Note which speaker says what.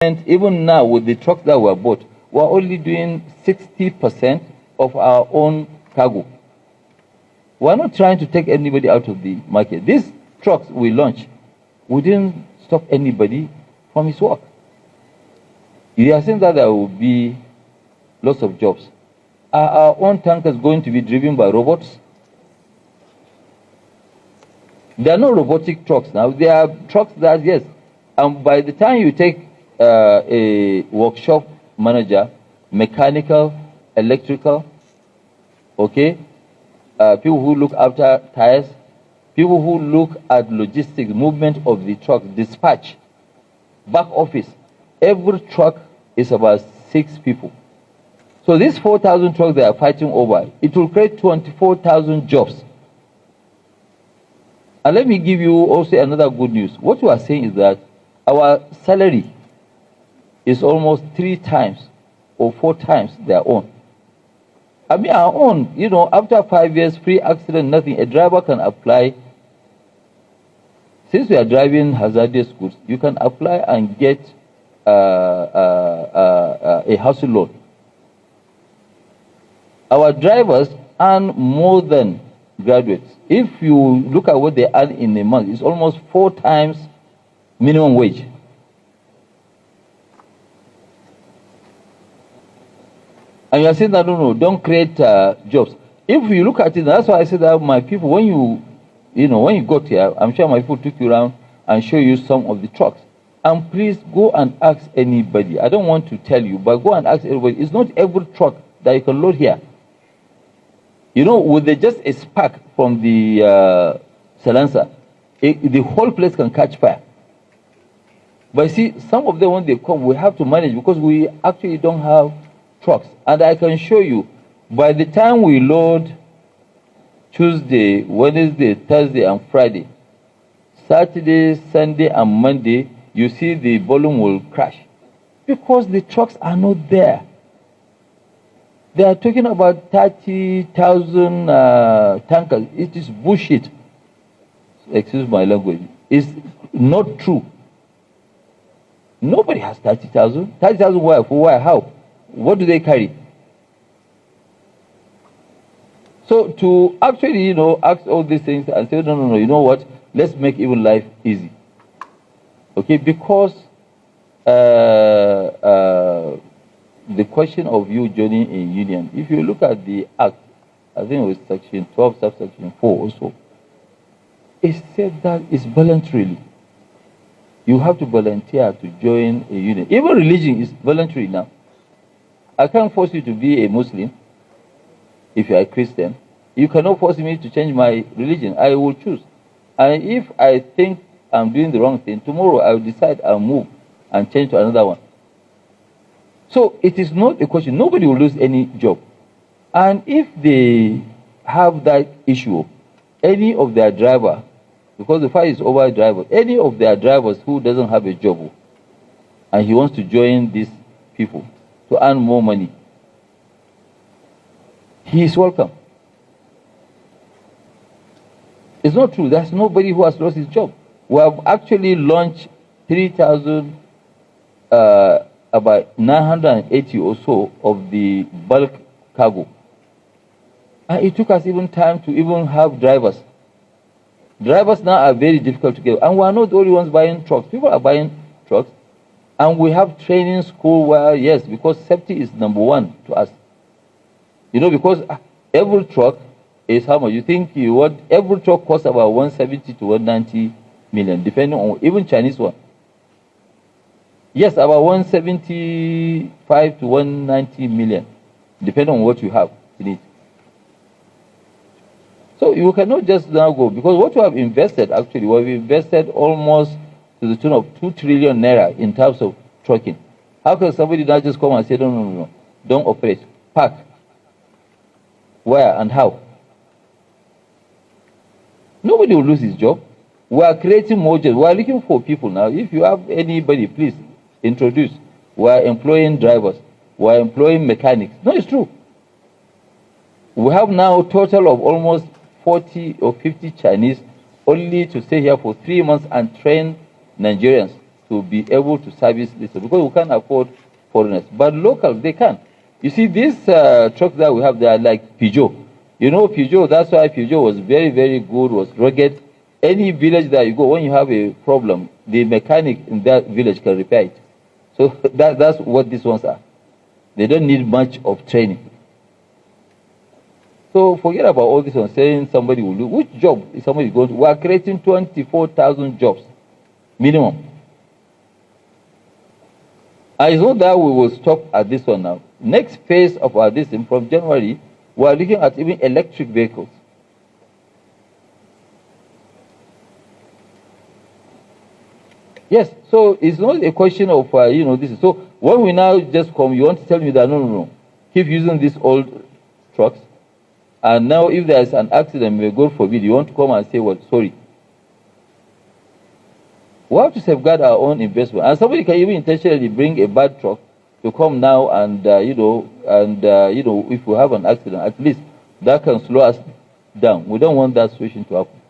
Speaker 1: And even now, with the trucks that were bought, we're only doing 60% of our own cargo. We're not trying to take anybody out of the market. These trucks we launched, we didn't stop anybody from his work. You are saying that there will be lots of jobs. Are our own tankers going to be driven by robots? There are no robotic trucks now. There are trucks that, yes, and by the time you take a workshop manager, mechanical, electrical, okay, people who look after tires, people who look at logistics, movement of the truck, dispatch, back office, every truck is about 6 people. So these 4,000 trucks they are fighting over, it will create 24,000 jobs. And let me give you also another good news. What we are saying is that our salary is almost 3 times or 4 times their own. I mean, our own, you know, after 5 years, free accident, nothing, a driver can apply. Since we are driving hazardous goods, you can apply and get a housing loan. Our drivers earn more than graduates. If you look at what they earn in a month, it's almost 4 times minimum wage. And you are saying that, no, don't create jobs. If you look at it, that's why I said that my people, when you got here, I'm sure my people took you around and show you some of the trucks. And please go and ask anybody. I don't want to tell you, but go and ask everybody. It's not every truck that you can load here. You know, with just a spark from the silencer, the whole place can catch fire. But see, some of them, when they come, we have to manage because we actually don't have trucks. And I can show you, by the time we load Tuesday, Wednesday, Thursday, and Friday, Saturday, Sunday, and Monday, you see the volume will crash because the trucks are not there. They are talking about 30,000 tankers. It is bullshit. Excuse my language. It's not true. Nobody has 30,000. 30,000 where? For where? How? What do they carry? So to actually, ask all these things and say, no, you know what? Let's make even life easy. Okay, because the question of you joining a union, if you look at the act, I think it was section 12, subsection 4 also, it said that it's voluntarily. You have to volunteer to join a union. Even religion is voluntary now. I can't force you to be a Muslim if you are a Christian. You cannot force me to change my religion. I will choose. And if I think I'm doing the wrong thing, tomorrow I will decide I'll move and change to another one. So it is not a question. Nobody will lose any job. And if they have that issue, any of their driver, because the fight is over drivers, any of their drivers who doesn't have a job and he wants to join these people to earn more money, he is welcome. It's not true. There's nobody who has lost his job. We have actually launched 3,000 about 980 or so of the bulk cargo. And it took us even time to even have drivers. Drivers now are very difficult to get. And we are not the only ones buying trucks. People are buying trucks. And we have training school where, yes, because safety is number one to us. Because every truck is how much? You think every truck costs about 170 to 190 million, depending on even Chinese one. Yes, about 175 to 190 million, depending on what you have in it. So you cannot just now go, because what you have invested, actually, we have invested almost to the tune of 2 trillion naira in terms of trucking. How can somebody now just come and say, no, don't operate, park? Where and how? Nobody will lose his job. We are creating more jobs. We are looking for people now. If you have anybody, please introduce. We are employing drivers. We are employing mechanics. No, it's true. We have now a total of almost 40 or 50 Chinese only to stay here for 3 months and train Nigerians to be able to service this because we can't afford foreigners. But local, they can. You see, these trucks that we have, they are like Peugeot. You know Peugeot, that's why Peugeot was very, very good, was rugged. Any village that you go, when you have a problem, the mechanic in that village can repair it. So that's what these ones are. They don't need much of training. So forget about all this one, saying somebody will do. Which job is somebody going to? We are creating 24,000 jobs, minimum. And it's not that we will stop at this one now. Next phase of our this thing, from January, we are looking at even electric vehicles. Yes, so it's not a question of, this. So when we now just come, you want to tell me that, no, keep using these old trucks. And now if there's an accident, may God forbid, you want to come and say, well, sorry. We have to safeguard our own investment. And somebody can even intentionally bring a bad truck to come now and, if we have an accident, at least that can slow us down. We don't want that situation to happen.